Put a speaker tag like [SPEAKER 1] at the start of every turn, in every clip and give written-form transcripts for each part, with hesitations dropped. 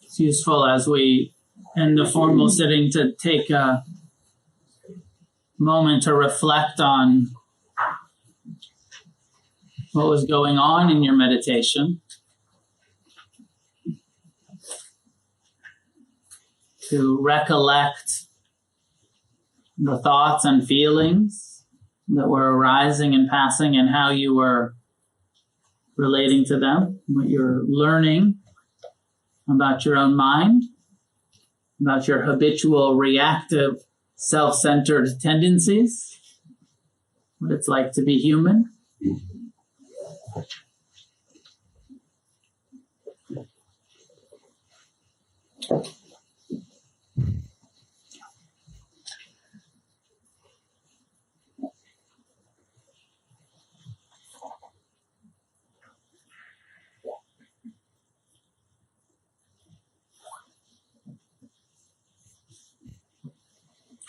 [SPEAKER 1] It's useful as we end the formal sitting to take a moment to reflect on what was going on in your meditation, to recollect the thoughts and feelings that were arising and passing and how you were relating to them, what you're learning about your own mind, about your habitual reactive self-centered tendencies, what it's like to be human.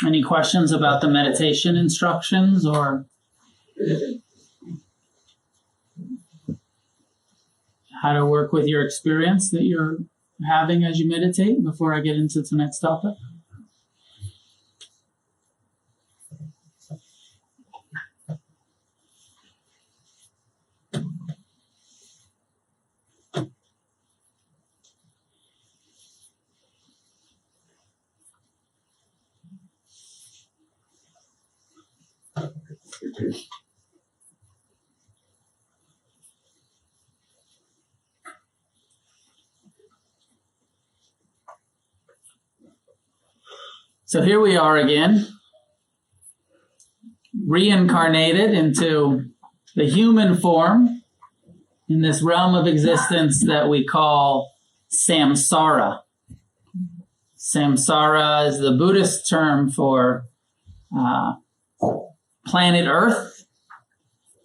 [SPEAKER 1] Any questions about the meditation instructions or how to work with your experience that you're having as you meditate before I get into the next topic? So here we are again, reincarnated into the human form in this realm of existence that we call samsara. Samsara is the Buddhist term for planet Earth.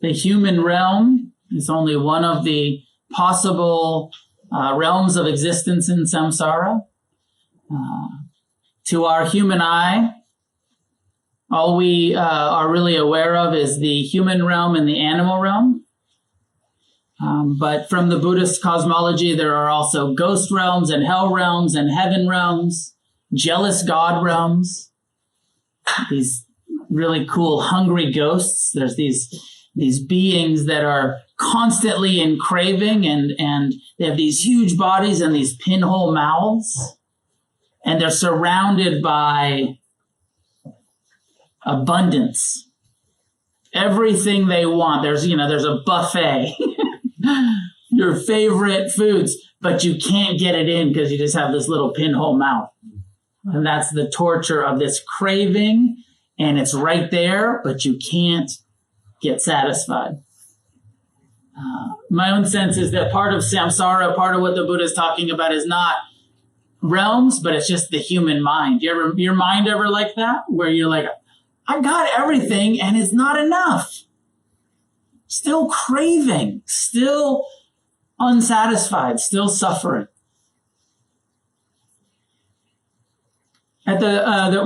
[SPEAKER 1] The human realm is only one of the possible realms of existence in samsara. To our human eye, all we are really aware of is the human realm and the animal realm. But from the Buddhist cosmology, there are also ghost realms and hell realms and heaven realms, jealous God realms, these really cool hungry ghosts. There's these beings that are constantly in craving and they have these huge bodies and these pinhole mouths. And they're surrounded by abundance. Everything they want. There's a buffet. Your favorite foods, but you can't get it in because you just have this little pinhole mouth. And that's the torture of this craving. And it's right there, but you can't get satisfied. My own sense is that part of samsara, part of what the Buddha is talking about is not realms, but it's just the human mind. Your mind ever like that? Where you're like, I got everything and it's not enough. Still craving, still unsatisfied, still suffering. At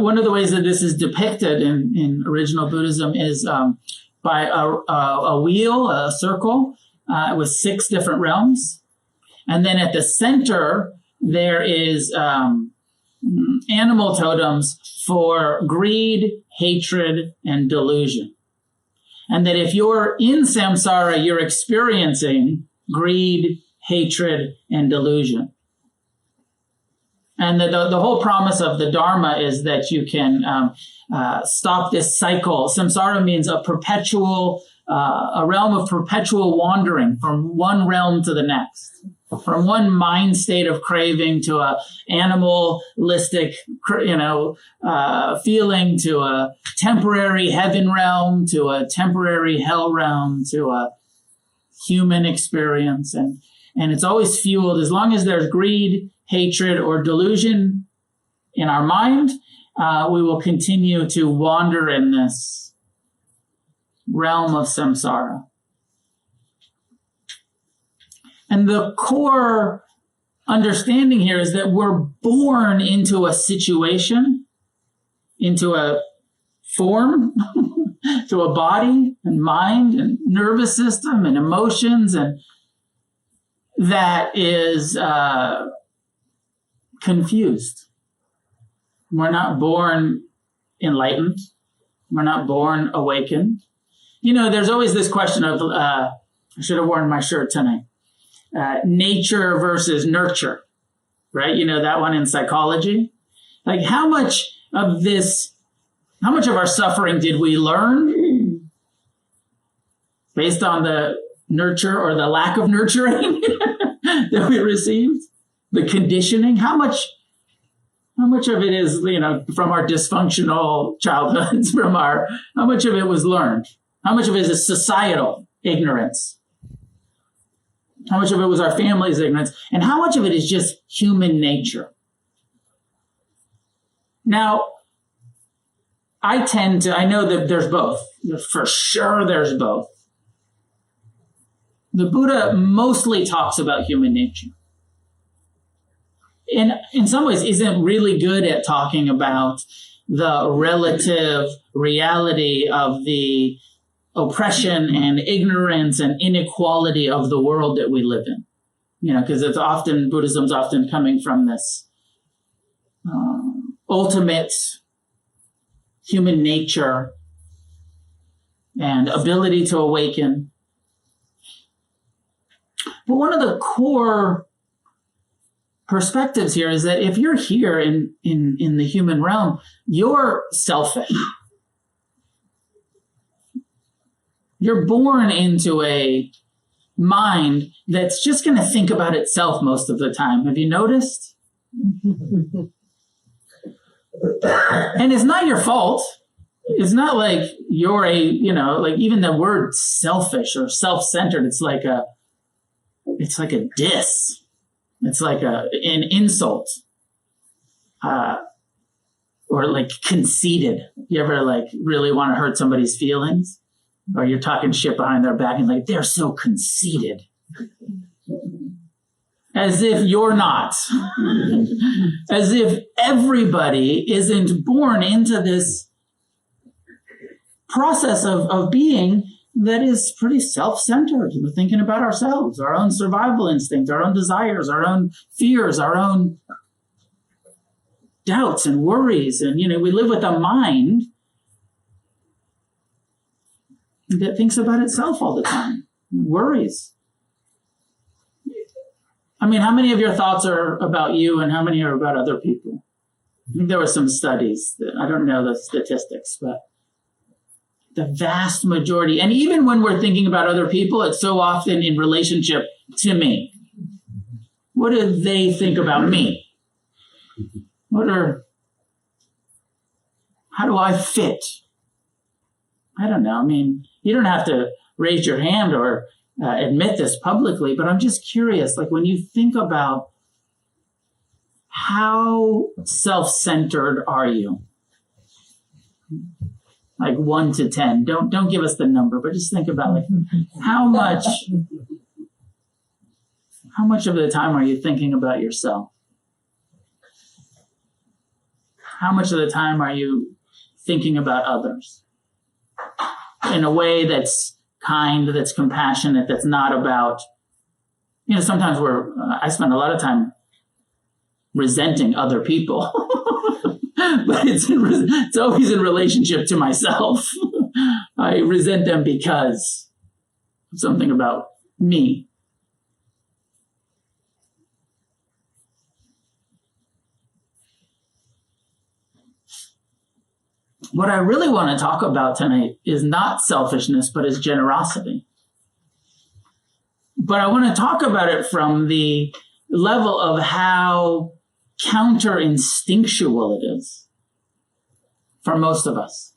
[SPEAKER 1] one of the ways that this is depicted in original Buddhism is by a wheel, a circle, with 6 different realms. And then at the center, there is animal totems for greed, hatred, and delusion. And that if you're in samsara, you're experiencing greed, hatred, and delusion. And the whole promise of the Dharma is that you can stop this cycle. Samsara means a realm of perpetual wandering from one realm to the next. From one mind state of craving to a animalistic, feeling, to a temporary heaven realm, to a temporary hell realm, to a human experience. And it's always fueled, as long as there's greed, hatred, or delusion in our mind, we will continue to wander in this realm of samsara. And the core understanding here is that we're born into a situation, into a form to a body and mind and nervous system and emotions, and that is confused. We're not born enlightened. We're not born awakened. There's always this question of, I should have worn my shirt tonight, nature versus nurture, right? That one in psychology. Like how much of our suffering did we learn based on the nurture or the lack of nurturing that we received? The conditioning, how much of it is, from our dysfunctional childhoods, how much of it was learned? How much of it is societal ignorance? How much of it was our family's ignorance? And how much of it is just human nature? Now, I know that there's both. For sure there's both. The Buddha mostly talks about human nature. And in some ways isn't really good at talking about the relative reality of the oppression and ignorance and inequality of the world that we live in. Because Buddhism's often coming from this ultimate human nature and ability to awaken. But one of the core perspectives here is that if you're here in the human realm, you're selfish. You're born into a mind that's just going to think about itself most of the time. Have you noticed? And it's not your fault. It's not like you're like even the word selfish or self-centered, it's like a diss. It's like an insult, or like conceited. You ever really want to hurt somebody's feelings, or you're talking shit behind their back and they're so conceited, as if you're not, as if everybody isn't born into this process of being that is pretty self-centered. We're thinking about ourselves, our own survival instincts, our own desires, our own fears, our own doubts and worries. And, we live with a mind that thinks about itself all the time, worries. I mean, how many of your thoughts are about you and how many are about other people? I think there were some studies I don't know the statistics, but the vast majority, and even when we're thinking about other people, it's so often in relationship to me. What do they think about me? How do I fit? I don't know. I mean, you don't have to raise your hand or admit this publicly, but I'm just curious, when you think about how self-centered are you? 1 to 10. Don't give us the number, but just think about how much of the time are you thinking about yourself? How much of the time are you thinking about others in a way that's kind, that's compassionate, that's not about, sometimes I spend a lot of time resenting other people. But it's always in relationship to myself. I resent them because of something about me. What I really want to talk about tonight is not selfishness, but is generosity. But I want to talk about it from the level of how counter-instinctual it is for most of us,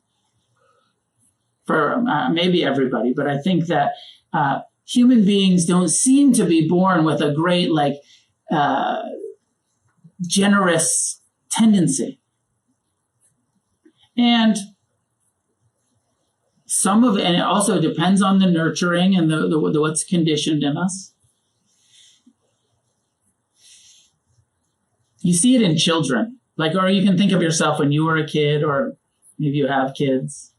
[SPEAKER 1] for maybe everybody. But I think that human beings don't seem to be born with a great, generous tendency. And some of it, and it also depends on the nurturing and the what's conditioned in us. You see it in children, or you can think of yourself when you were a kid, or Maybe you have kids.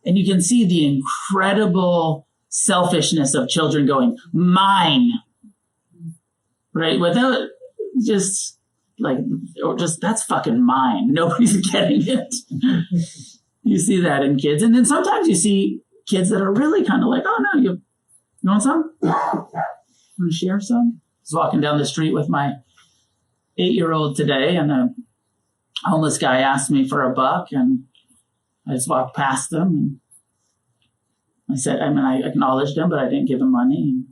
[SPEAKER 1] And you can see the incredible selfishness of children going, mine. Right? Without just that's fucking mine. Nobody's getting it. You see that in kids. And then sometimes you see kids that are really kind of like, oh no, you want some? Want to share some? I was walking down the street with my 8-year-old today, and a homeless guy asked me for $1, and I just walked past him, and I acknowledged him, but I didn't give him money.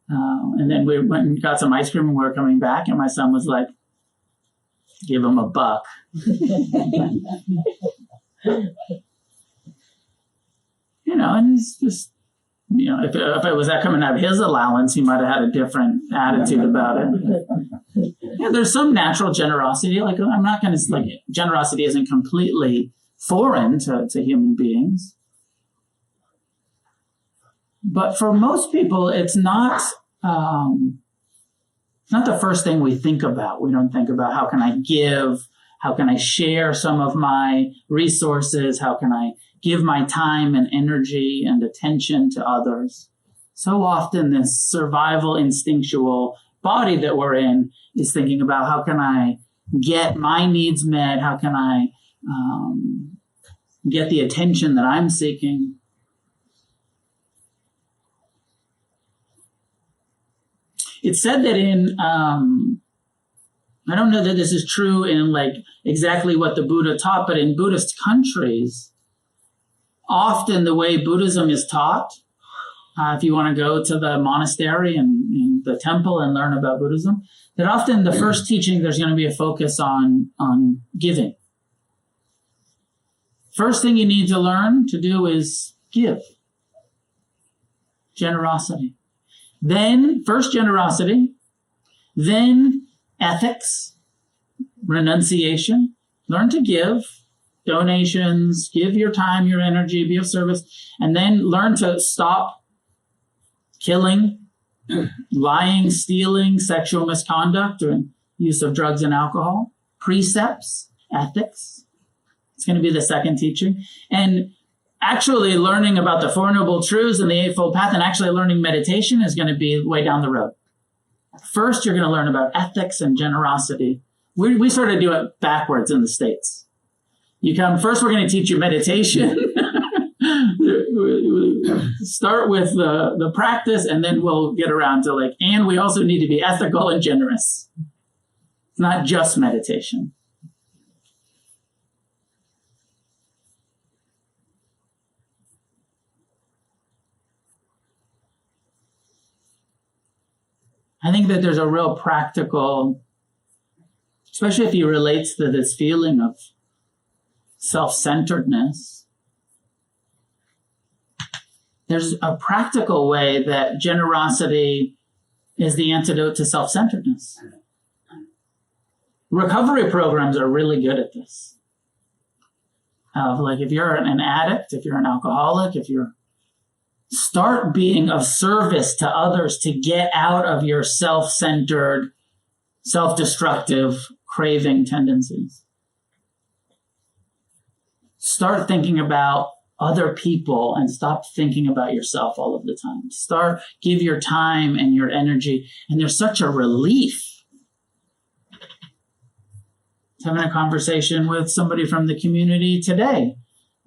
[SPEAKER 1] And then we went and got some ice cream, and we were coming back, and my son was like, give him $1. And it's just, if it was that coming out of his allowance, he might have had a different attitude about it. Yeah, there's some natural generosity. Like, I'm not going to, generosity isn't completely foreign to human beings. But for most people, it's not the first thing we think about. We don't think about how can I give? How can I share some of my resources? How can I give my time and energy and attention to others? So often this survival instinctual body that we're in is thinking about how can I get my needs met? How can I get the attention that I'm seeking? It's said that I don't know that this is true in exactly what the Buddha taught, but in Buddhist countries, often the way Buddhism is taught, if you want to go to the monastery and the temple and learn about Buddhism, that often the first teaching, there's going to be a focus on giving. First thing you need to learn to do is give. Generosity. Then, first generosity, then ethics, renunciation. Learn to give, donations, give your time, your energy, be of service, and then learn to stop killing, lying, stealing, sexual misconduct, or use of drugs and alcohol. Precepts, ethics. It's going to be the second teaching. And actually learning about the Four Noble Truths and the Eightfold Path and actually learning meditation is going to be way down the road. First, you're going to learn about ethics and generosity. We sort of do it backwards in the States. First we're going to teach you meditation. Start with the practice, and then we'll get around to and we also need to be ethical and generous. It's not just meditation. I think that there's a real practical, especially if he relates to this feeling of self-centeredness, there's a practical way that generosity is the antidote to self-centeredness. Recovery programs are really good at this. If you're an addict, if you're an alcoholic, start being of service to others to get out of your self-centered, self-destructive, craving tendencies. Start thinking about other people and stop thinking about yourself all of the time. Give your time and your energy. And there's such a relief. I was having a conversation with somebody from the community today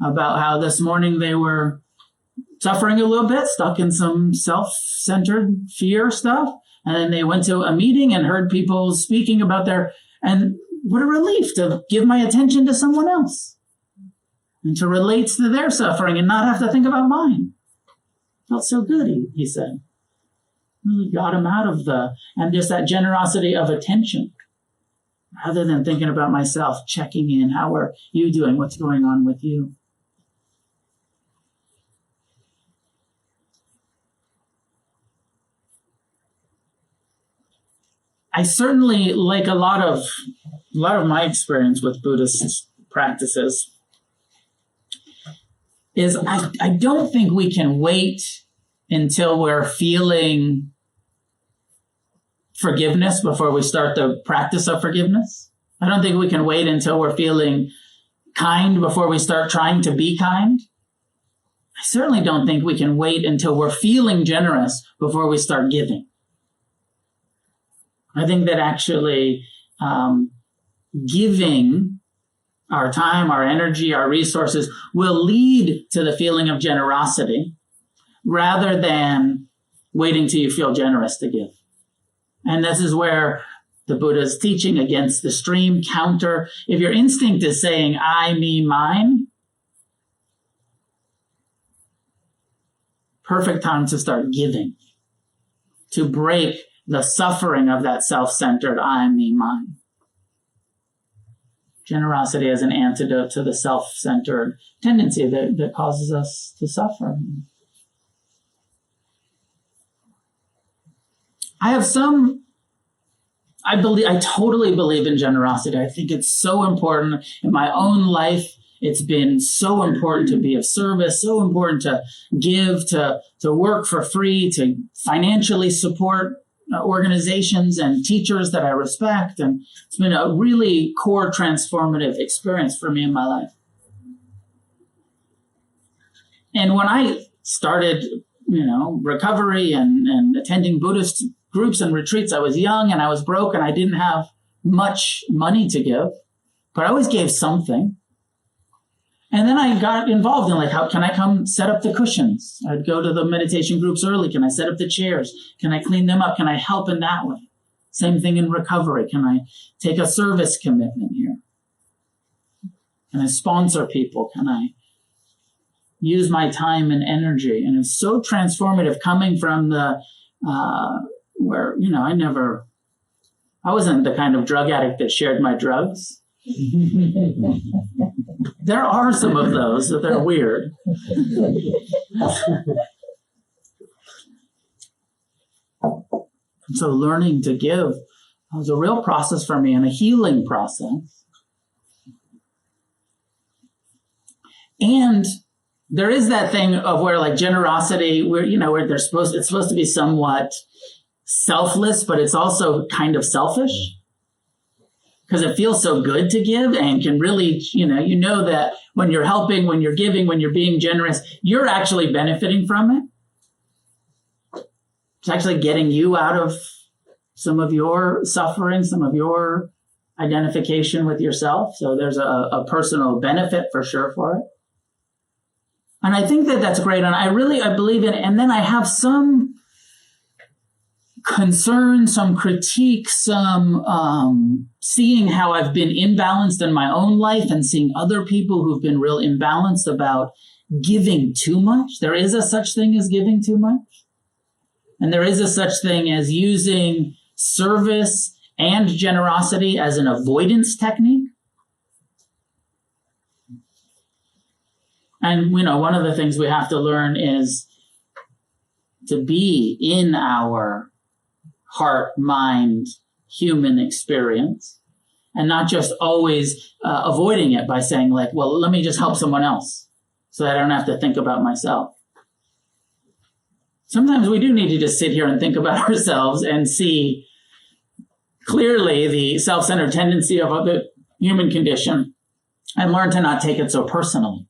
[SPEAKER 1] about how this morning they were suffering a little bit, stuck in some self-centered fear stuff. And then they went to a meeting and heard people speaking about and what a relief to give my attention to someone else and to relate to their suffering and not have to think about mine. Felt so good, he said. Really got him out of and just that generosity of attention rather than thinking about myself, checking in. How are you doing? What's going on with you? I certainly, like a lot of my experience with Buddhist practices, is I don't think we can wait until we're feeling forgiveness before we start the practice of forgiveness. I don't think we can wait until we're feeling kind before we start trying to be kind. I certainly don't think we can wait until we're feeling generous before we start giving. I think that actually giving our time, our energy, our resources will lead to the feeling of generosity rather than waiting till you feel generous to give. And this is where the Buddha's teaching against the stream counter. If your instinct is saying, I, me, mine, perfect time to start giving, to break the suffering of that self-centered I, me, mine. Generosity as an antidote to the self-centered tendency that causes us to suffer. I totally believe in generosity. I think it's so important in my own life. It's been so important to be of service, so important to give, to work for free, to financially support organizations and teachers that I respect. And it's been a really core transformative experience for me in my life. And when I started, recovery and attending Buddhist groups and retreats, I was young and I was broke and I didn't have much money to give, but I always gave something. And then I got involved in how can I come set up the cushions? I'd go to the meditation groups early. Can I set up the chairs? Can I clean them up? Can I help in that way? Same thing in recovery. Can I take a service commitment here? Can I sponsor people? Can I use my time and energy? And it's so transformative coming from the, where, I wasn't the kind of drug addict that shared my drugs. There are some of those that they're weird. So learning to give was a real process for me and a healing process. And there is that thing of where generosity, where it's supposed to be somewhat selfless, but it's also kind of selfish. Because it feels so good to give and can really, that when you're helping, when you're giving, when you're being generous, you're actually benefiting from it. It's actually getting you out of some of your suffering, some of your identification with yourself. So there's a personal benefit for sure for it. And I think that that's great. And I believe in it. And then I have some concern, some critique, some seeing how I've been imbalanced in my own life and seeing other people who've been real imbalanced about giving too much. There is a such thing as giving too much. And there is a such thing as using service and generosity as an avoidance technique. And, one of the things we have to learn is to be in our heart, mind, human experience, and not just always avoiding it by saying let me just help someone else so that I don't have to think about myself. Sometimes we do need to just sit here and think about ourselves and see clearly the self-centered tendency of the human condition and learn to not take it so personally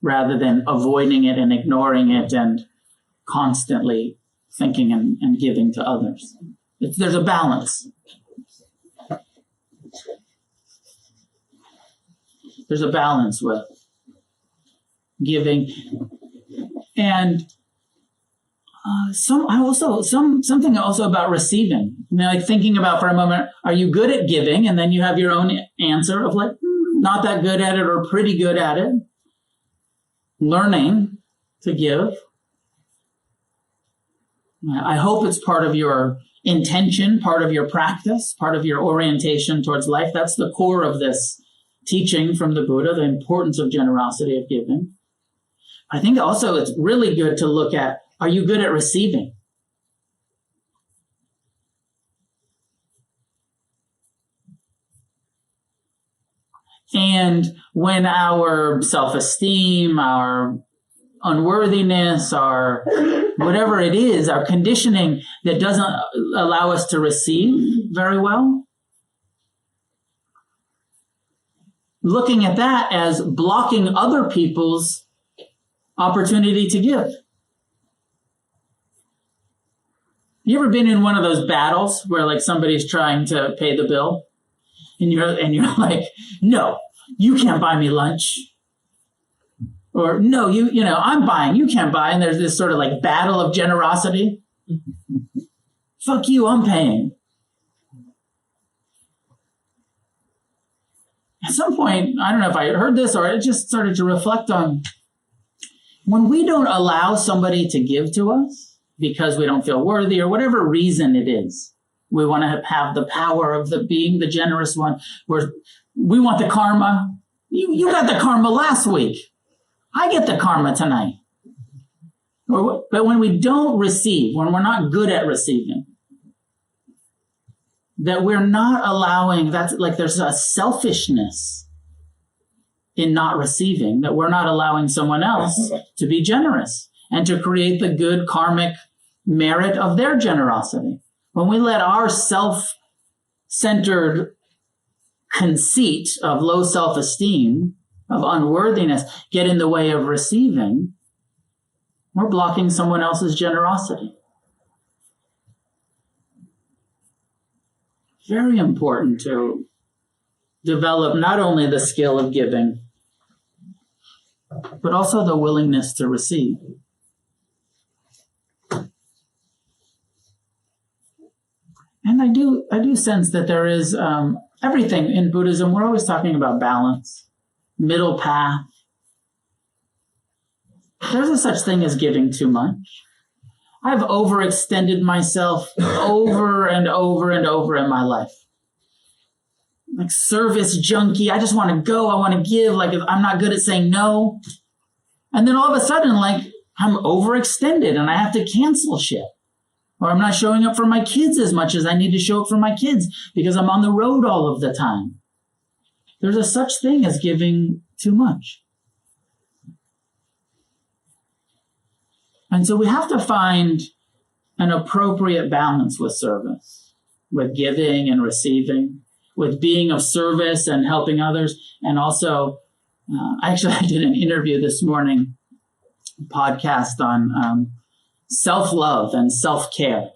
[SPEAKER 1] rather than avoiding it and ignoring it and constantly thinking and giving to others. There's a balance. There's a balance with giving and something also about receiving. Thinking about for a moment, are you good at giving? And then you have your own answer of not that good at it or pretty good at it. Learning to give. I hope it's part of your intention, part of your practice, part of your orientation towards life. That's the core of this teaching from the Buddha, the importance of generosity, of giving. I think also it's really good to look at, are you good at receiving? And when our self-esteem, our unworthiness, our whatever it is, our conditioning that doesn't allow us to receive very well, looking at that as blocking other people's opportunity to give. You ever been in one of those battles where like somebody's trying to pay the bill and you're like, no, you can't buy me lunch. Or no, I'm buying, you can't buy. And there's this sort of like battle of generosity. Fuck you, I'm paying. At some point, I don't know if I heard this or I just started to reflect on when we don't allow somebody to give to us because we don't feel worthy or whatever reason it is. We want to have the power of being the generous one. We want the karma. You got the karma last week. I get the karma tonight. But when we don't receive, when we're not good at receiving, that we're not allowing, that's like there's a selfishness in not receiving, that we're not allowing someone else to be generous and to create the good karmic merit of their generosity. When we let our self-centered conceit of low self-esteem, of unworthiness, get in the way of receiving, we're blocking someone else's generosity. Very important to develop not only the skill of giving, but also the willingness to receive. And I do sense that there is everything in Buddhism. We're always talking about balance, middle path. There's a such thing as giving too much. I've overextended myself over and over and over in my life. Like service junkie. I just want to go. I want to give. Like I'm not good at saying no. And then all of a sudden, like I'm overextended and I have to cancel shit. Or I'm not showing up for my kids as much as I need to show up for my kids because I'm on the road all of the time. There's a such thing as giving too much. And so we have to find an appropriate balance with service, with giving and receiving, with being of service and helping others. And also, I did an interview this morning, podcast on self-love and self-care.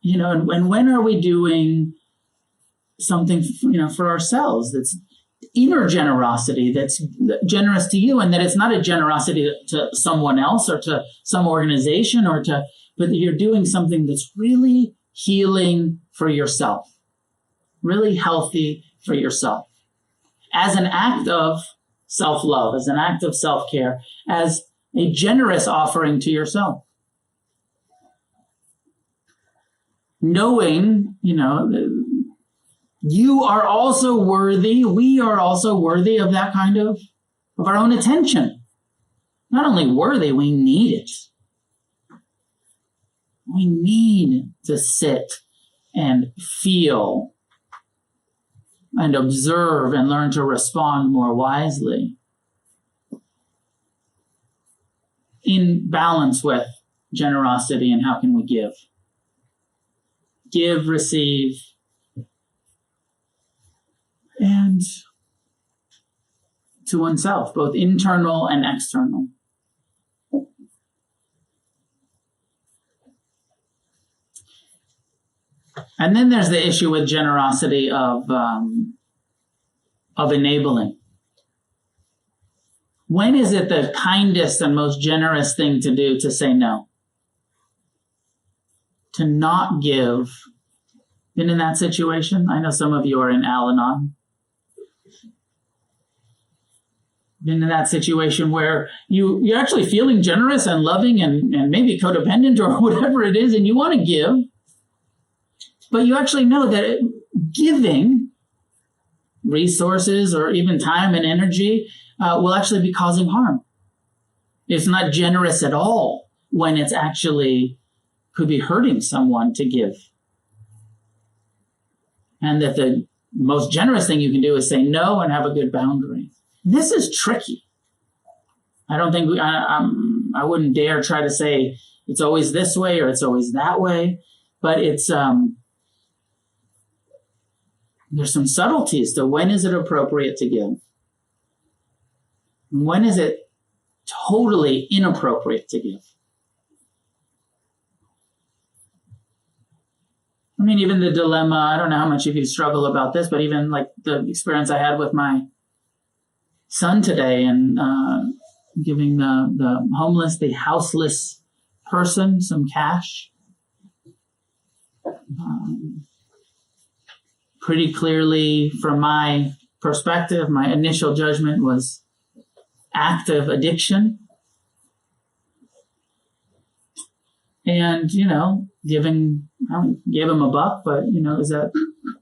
[SPEAKER 1] And when are we doing something, for ourselves that's inner generosity, that's generous to you, and that it's not a generosity to someone else or to some organization but that you're doing something that's really healing for yourself, really healthy for yourself, as an act of self-love, as an act of self-care, as a generous offering to yourself. Knowing, you are also worthy, we are also worthy of that kind of our own attention. Not only worthy, we need it. We need to sit and feel and observe and learn to respond more wisely in balance with generosity and how can we give. Give, receive, and to oneself, both internal and external. And then there's the issue with generosity of enabling. When is it the kindest and most generous thing to do to say no? To not give. Been in that situation? I know some of you are in Al-Anon. Been in that situation where you're actually feeling generous and loving and maybe codependent or whatever it is, and you want to give, but you actually know that giving resources or even time and energy will actually be causing harm. It's not generous at all when it's actually could be hurting someone to give. And that the most generous thing you can do is say no and have a good boundary. This is tricky. I don't think I wouldn't dare try to say it's always this way or it's always that way, but it's there's some subtleties to when is it appropriate to give? When is it totally inappropriate to give? I mean, even the dilemma, I don't know how much of you struggle about this, but even like the experience I had with my son today and giving the homeless, the houseless person some cash. Pretty clearly, from my perspective, my initial judgment was active addiction. And, gave him a buck, but, is that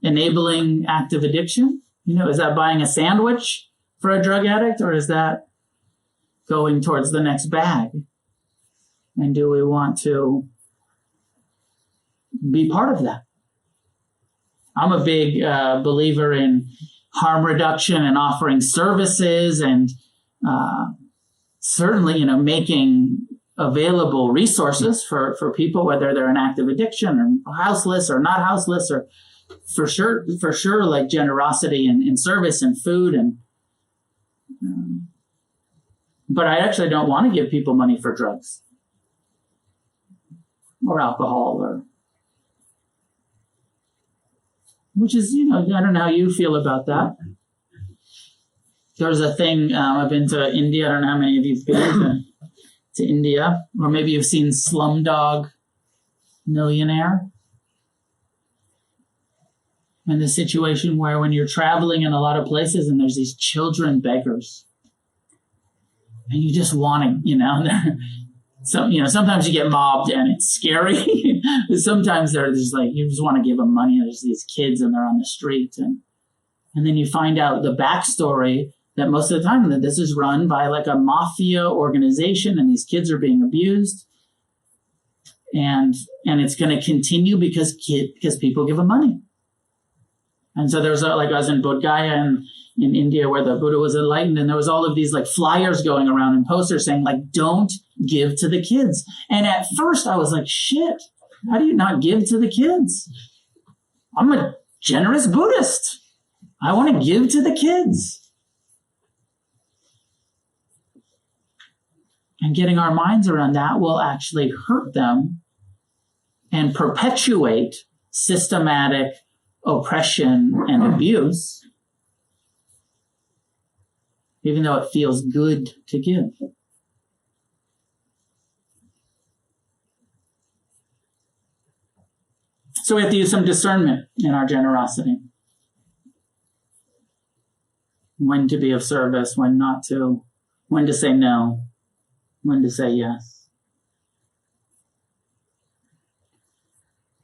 [SPEAKER 1] enabling active addiction? Is that buying a sandwich for a drug addict, or is that going towards the next bag? And do we want to be part of that? I'm a big believer in harm reduction and offering services and certainly, making available resources for people, whether they're in active addiction or houseless or not houseless, or for sure, like generosity in service and food. And but I actually don't want to give people money for drugs or alcohol, which is, I don't know how you feel about that. There's a thing, I've been to India. I don't know how many of you have been to India, or maybe you've seen Slumdog Millionaire. And the situation where when you're traveling in a lot of places and there's these children beggars, and you just want to, sometimes you get mobbed and it's scary. Sometimes they're just like, you just want to give them money. There's these kids and they're on the street. And then you find out the backstory that most of the time that this is run by like a mafia organization and these kids are being abused. And it's going to continue because people give them money. And so there's I was in Bodh Gaya in India where the Buddha was enlightened, and there was all of these like flyers going around and posters saying like, don't give to the kids. And at first I was like, shit, how do you not give to the kids? I'm a generous Buddhist. I want to give to the kids. And getting our minds around that will actually hurt them and perpetuate systematic oppression and abuse, even though it feels good to give. So we have to use some discernment in our generosity. When to be of service, when not to, when to say no, when to say yes.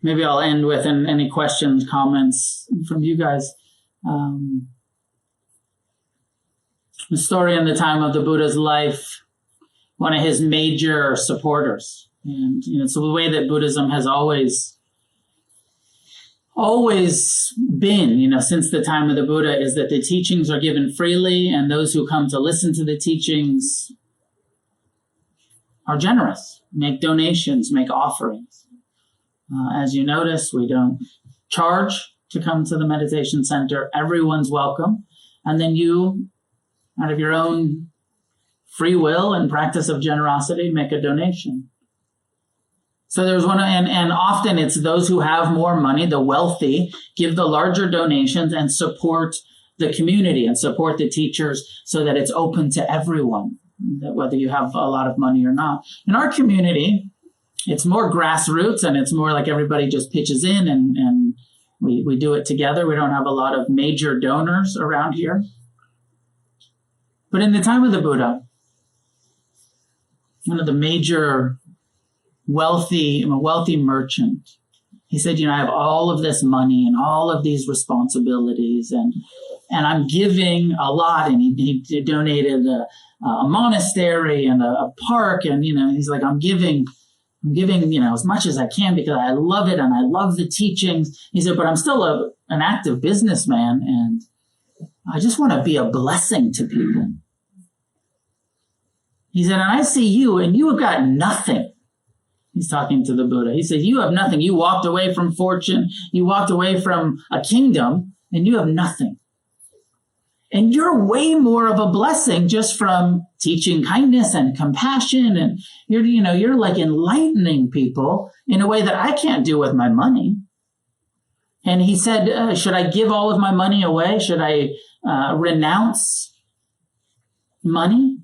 [SPEAKER 1] Maybe I'll end with any questions, comments from you guys. The story in the time of the Buddha's life, one of his major supporters. And so the way that Buddhism has always been, since the time of the Buddha, is that the teachings are given freely, and those who come to listen to the teachings are generous, make donations, make offerings. As you notice, we don't charge to come to the meditation center. Everyone's welcome. And then you, out of your own free will and practice of generosity, make a donation. So there's one, and often it's those who have more money, the wealthy, give the larger donations and support the community and support the teachers so that it's open to everyone, that whether you have a lot of money or not. In our community, it's more grassroots, and it's more like everybody just pitches in and we do it together. We don't have a lot of major donors around here. But in the time of the Buddha, one of the major wealthy merchant, he said, I have all of this money and all of these responsibilities, and I'm giving a lot. And he donated a monastery and a park, and he's like, I'm giving as much as I can because I love it and I love the teachings. He said, but I'm still an active businessman, and I just want to be a blessing to people. He said, and I see you, and you have got nothing. He's talking to the Buddha. He said, you have nothing. You walked away from fortune. You walked away from a kingdom, and you have nothing. And you're way more of a blessing just from teaching kindness and compassion. And you're like enlightening people in a way that I can't do with my money. And he said, should I give all of my money away? Should I renounce money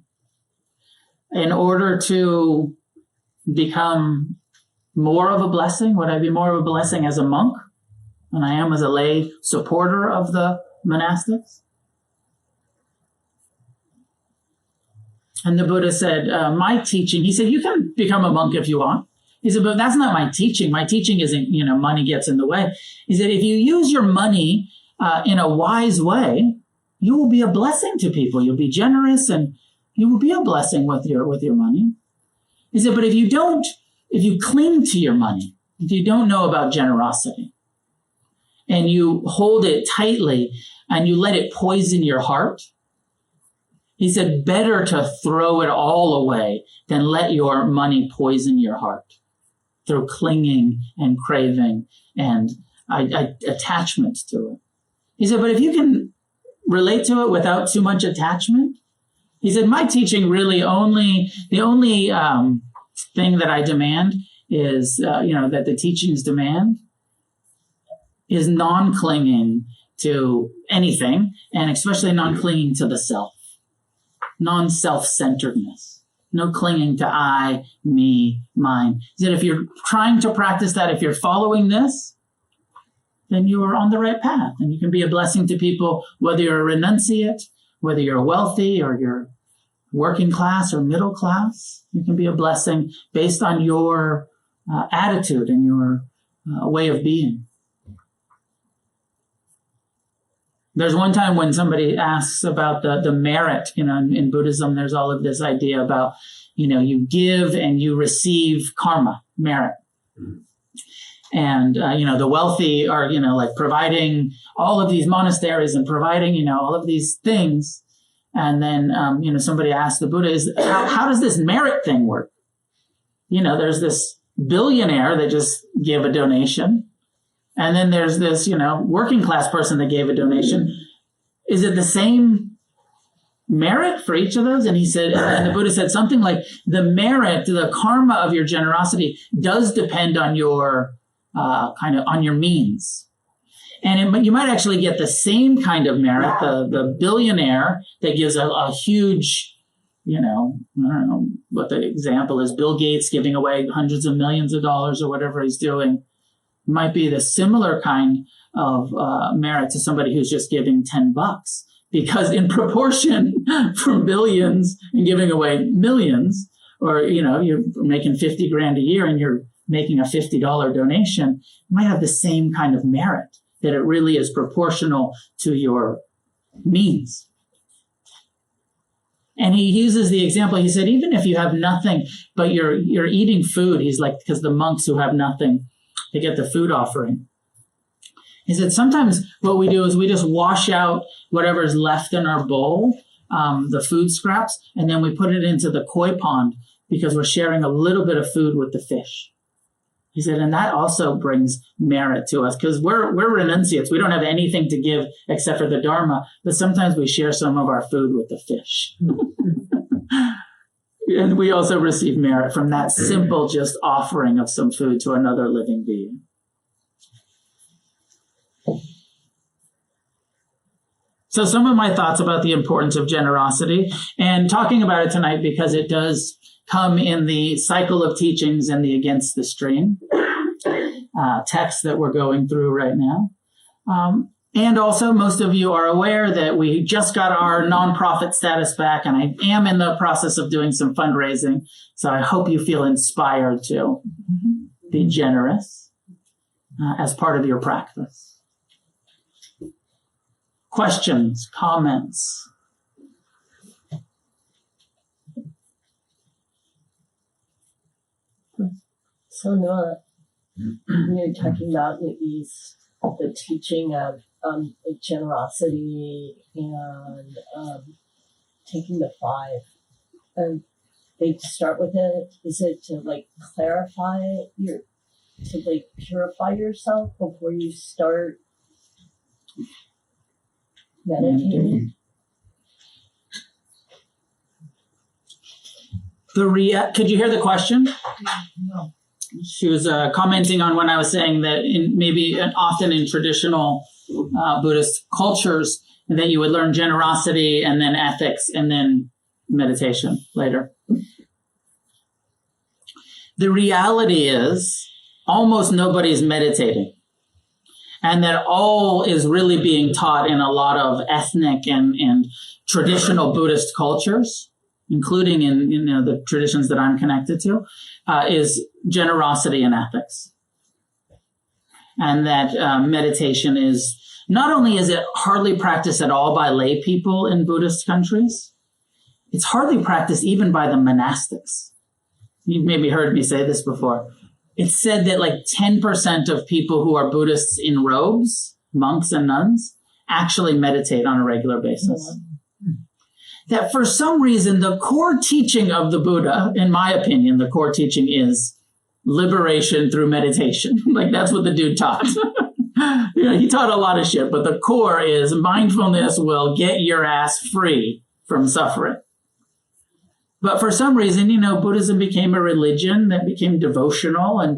[SPEAKER 1] in order to become more of a blessing? Would I be more of a blessing as a monk than I am as a lay supporter of the monastics? And the Buddha said, my teaching, he said, you can become a monk if you want. He said, but that's not my teaching. My teaching isn't, money gets in the way. He said, if you use your money in a wise way, you will be a blessing to people. You'll be generous and you will be a blessing with your money. He said, but if you cling to your money, if you don't know about generosity and you hold it tightly and you let it poison your heart, he said, better to throw it all away than let your money poison your heart through clinging and craving and attachment to it. He said, but if you can relate to it without too much attachment, he said, my teaching really the only thing that I demand is, that the teachings demand is non-clinging to anything, and especially non-clinging to the self. Non-self-centeredness, no clinging to I, me, mine. He said, if you're trying to practice that, if you're following this, then you are on the right path and you can be a blessing to people, whether you're a renunciate, whether you're wealthy or you're working class or middle class. You can be a blessing based on your attitude and your way of being. There's one time when somebody asks about the merit, in Buddhism, there's all of this idea about, you give and you receive karma, merit. And, the wealthy are, like providing all of these monasteries and providing, all of these things. And then, somebody asked the Buddha, how does this merit thing work? There's this billionaire that just gave a donation. And then there's this, working class person that gave a donation. Is it the same merit for each of those? And he said, and the Buddha said something like, the merit, the karma of your generosity does depend on your on your means. And you might actually get the same kind of merit, the billionaire that gives a huge, I don't know what the example is, Bill Gates giving away hundreds of millions of dollars or whatever he's doing. Might be the similar kind of merit to somebody who's just giving $10, because in proportion from billions and giving away millions, or you're making 50 grand a year and you're making a $50 donation, you might have the same kind of merit, that it really is proportional to your means. And he uses the example, he said, even if you have nothing, but you're eating food, he's like, because the monks who have nothing, they get the food offering. He said, sometimes what we do is we just wash out whatever's left in our bowl, the food scraps, and then we put it into the koi pond because we're sharing a little bit of food with the fish. He said, and that also brings merit to us because we're renunciates. We don't have anything to give except for the Dharma, but sometimes we share some of our food with the fish. And we also receive merit from that simple just offering of some food to another living being. So some of my thoughts about the importance of generosity, and talking about it tonight because it does come in the cycle of teachings and the Against the Stream text that we're going through right now. And also, most of you are aware that we just got our nonprofit status back, and I am in the process of doing some fundraising. So I hope you feel inspired to be generous as part of your practice. Questions, comments?
[SPEAKER 2] So Noah, you're talking about in the East, the teaching of generosity and taking the five. They start with it. Is it to clarify to purify yourself before you start meditating.
[SPEAKER 1] Could you hear the question?
[SPEAKER 2] No.
[SPEAKER 1] She was commenting on when I was saying that often in traditional Buddhist cultures, that you would learn generosity and then ethics and then meditation later. The reality is almost nobody's meditating, and that all is really being taught in a lot of ethnic and traditional Buddhist cultures, including in the traditions that I'm connected to, is generosity and ethics. And that meditation is, not only is it hardly practiced at all by lay people in Buddhist countries, it's hardly practiced even by the monastics. You've maybe heard me say this before. It's said that like 10% of people who are Buddhists in robes, monks and nuns, actually meditate on a regular basis. That for some reason, the core teaching of the Buddha, in my opinion, the core teaching is liberation through meditation. Like that's what the dude taught. He taught a lot of shit, but the core is mindfulness will get your ass free from suffering. But for some reason, Buddhism became a religion that became devotional and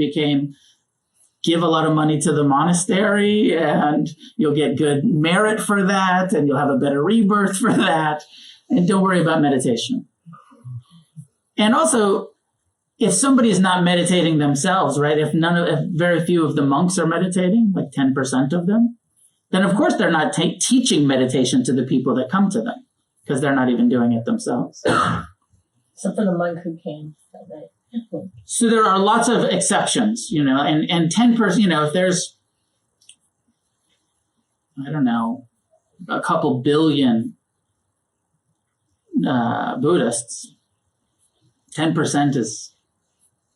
[SPEAKER 1] give a lot of money to the monastery and you'll get good merit for that and you'll have a better rebirth for that. And don't worry about meditation. And also, if somebody is not meditating themselves, right? If very few of the monks are meditating, like 10% of them, then of course they're not teaching meditation to the people that come to them because they're not even doing it themselves.
[SPEAKER 2] So for the monk who came, right?
[SPEAKER 1] So there are lots of exceptions, and 10%, if there's, I don't know, a couple billion Buddhists, 10% is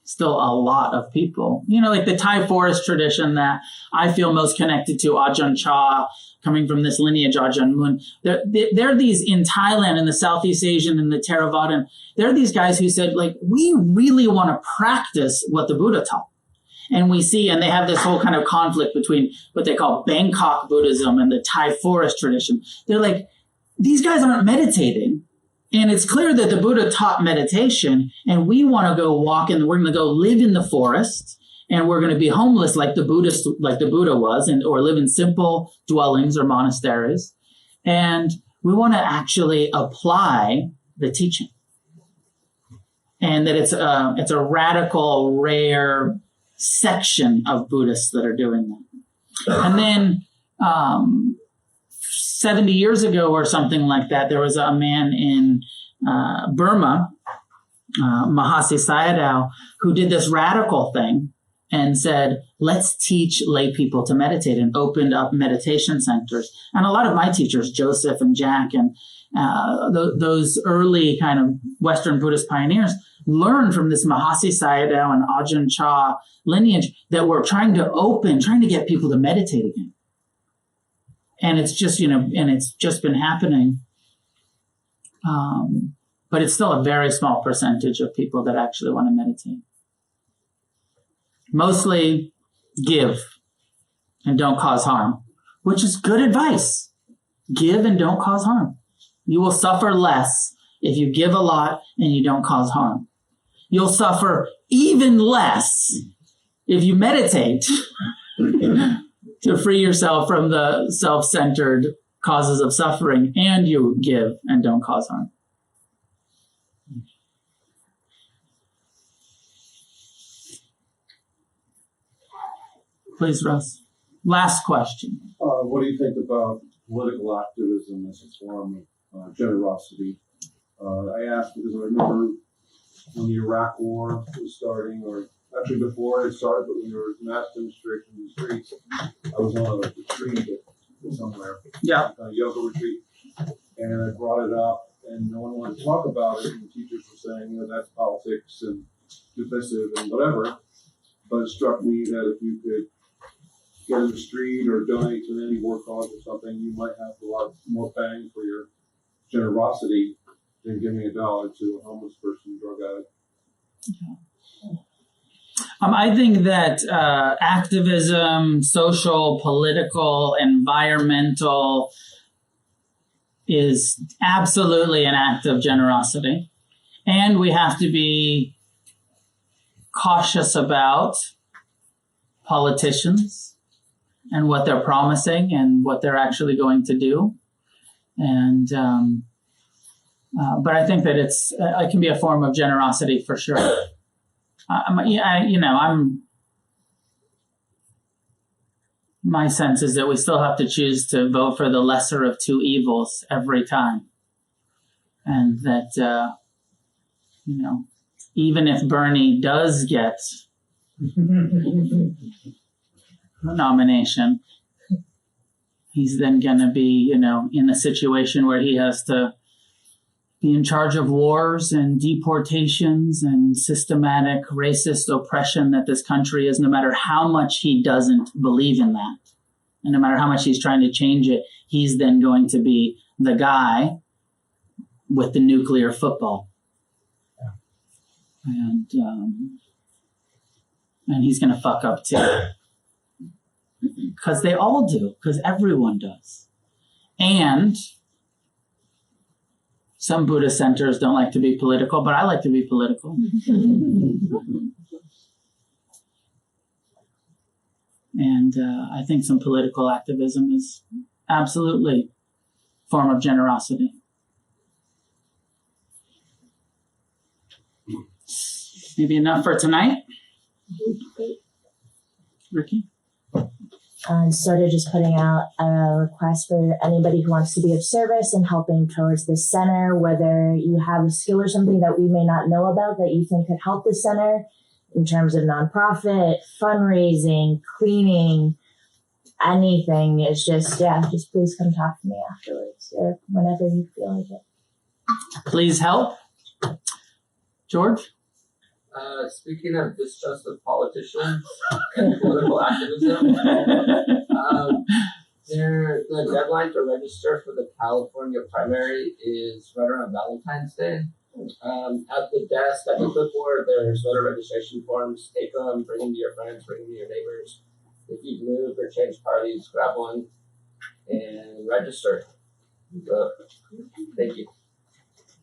[SPEAKER 1] still a lot of people. Like the Thai forest tradition that I feel most connected to, Ajahn Chah, coming from this lineage, Ajahn Mun. There are these in Thailand, in the Southeast Asian, and the Theravadan. There are these guys who said, like, we really want to practice what the Buddha taught. And they have this whole kind of conflict between what they call Bangkok Buddhism and the Thai forest tradition. They're like, these guys aren't meditating. And it's clear that the Buddha taught meditation, and we want to go walk and we're going to go live in the forest, and we're going to be homeless like the Buddha was, or live in simple dwellings or monasteries. And we want to actually apply the teaching. And that it's a radical, rare section of Buddhists that are doing that. And then 70 years ago or something like that, there was a man in Burma, Mahasi Sayadaw, who did this radical thing and said, let's teach lay people to meditate, and opened up meditation centers. And a lot of my teachers, Joseph and Jack and those early kind of Western Buddhist pioneers, learned from this Mahasi Sayadaw and Ajahn Chah lineage that were trying to get people to meditate again. And it's just, it's just been happening. But it's still a very small percentage of people that actually want to meditate. Mostly give and don't cause harm, which is good advice. Give and don't cause harm. You will suffer less if you give a lot and you don't cause harm. You'll suffer even less if you meditate to free yourself from the self-centered causes of suffering, and you give and don't cause harm. Please, Russ. Last question.
[SPEAKER 3] What do you think about political activism as a form of generosity? I asked because I remember when the Iraq War was starting, or actually before it started, but when there was mass demonstration in the streets, I was on a retreat somewhere, a yoga retreat, and I brought it up, and no one wanted to talk about it, and the teachers were saying, that's politics and divisive and whatever. But it struck me that if you could get in the street or donate to any war cause or something, you might have a lot more bang for your generosity than giving $1 to a homeless person, drug addict.
[SPEAKER 1] I think that activism, social, political, environmental, is absolutely an act of generosity. And we have to be cautious about politicians and what they're promising and what they're actually going to do. And but I think that it can be a form of generosity for sure. My sense is that we still have to choose to vote for the lesser of two evils every time. And that, even if Bernie does get a nomination, he's then going to be, in a situation where he has to be in charge of wars and deportations and systematic racist oppression that this country is, no matter how much he doesn't believe in that. And no matter how much he's trying to change it, he's then going to be the guy with the nuclear football. And he's going to fuck up too. Because they all do, because everyone does. And some Buddhist centers don't like to be political, but I like to be political. And I think some political activism is absolutely a form of generosity. Maybe enough for tonight? Ricky?
[SPEAKER 4] Sort of just putting out a request for anybody who wants to be of service and helping towards this center, whether you have a skill or something that we may not know about that you think could help the center in terms of nonprofit, fundraising, cleaning, anything. It's just please come talk to me afterwards or whenever you feel like it.
[SPEAKER 1] Please help. George?
[SPEAKER 5] Speaking of distrust of politicians and political activism, the deadline to register for the California primary is right around Valentine's Day. At the desk, at the clipboard, there's voter registration forms. Take them, bring them to your friends, bring them to your neighbors. If you've moved or changed parties, grab one and register. So, thank you.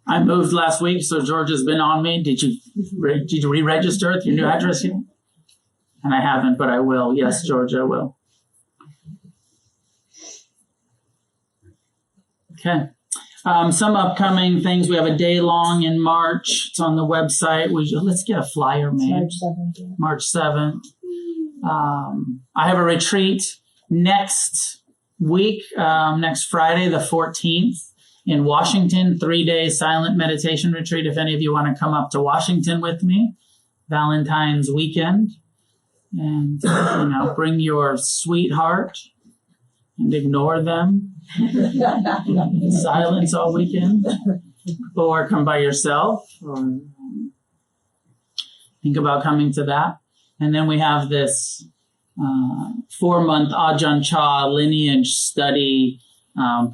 [SPEAKER 1] I moved last week, so George has been on me. Did you re-register with your new address yet? And I haven't, but I will. Yes, George, I will. Okay. Some upcoming things. We have a day long in March. It's on the website. Let's get a flyer made.
[SPEAKER 4] March 7th. Yeah.
[SPEAKER 1] March 7th. I have a retreat next week, next Friday, the 14th. In Washington, 3-day silent meditation retreat. If any of you want to come up to Washington with me, Valentine's weekend, and bring your sweetheart and ignore them in silence all weekend, or come by yourself, or think about coming to that. And then we have this 4-month Ajahn Chah lineage study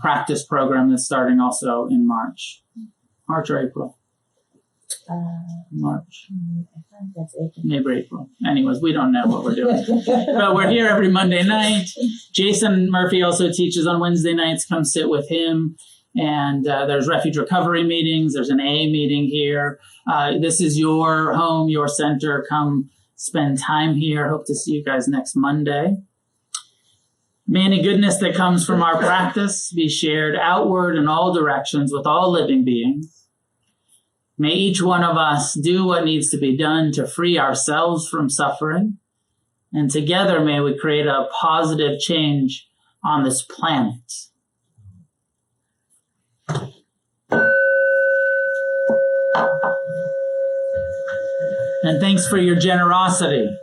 [SPEAKER 1] practice program that's starting also in March or April. March.
[SPEAKER 4] I think that's April.
[SPEAKER 1] Maybe April. Anyways, we don't know what we're doing. But we're here every Monday night. Jason Murphy also teaches on Wednesday nights. Come sit with him. And there's refuge recovery meetings. There's an AA meeting here. This is your home, your center. Come spend time here. Hope to see you guys next Monday. May any goodness that comes from our practice be shared outward in all directions with all living beings. May each one of us do what needs to be done to free ourselves from suffering. And together may we create a positive change on this planet. And thanks for your generosity.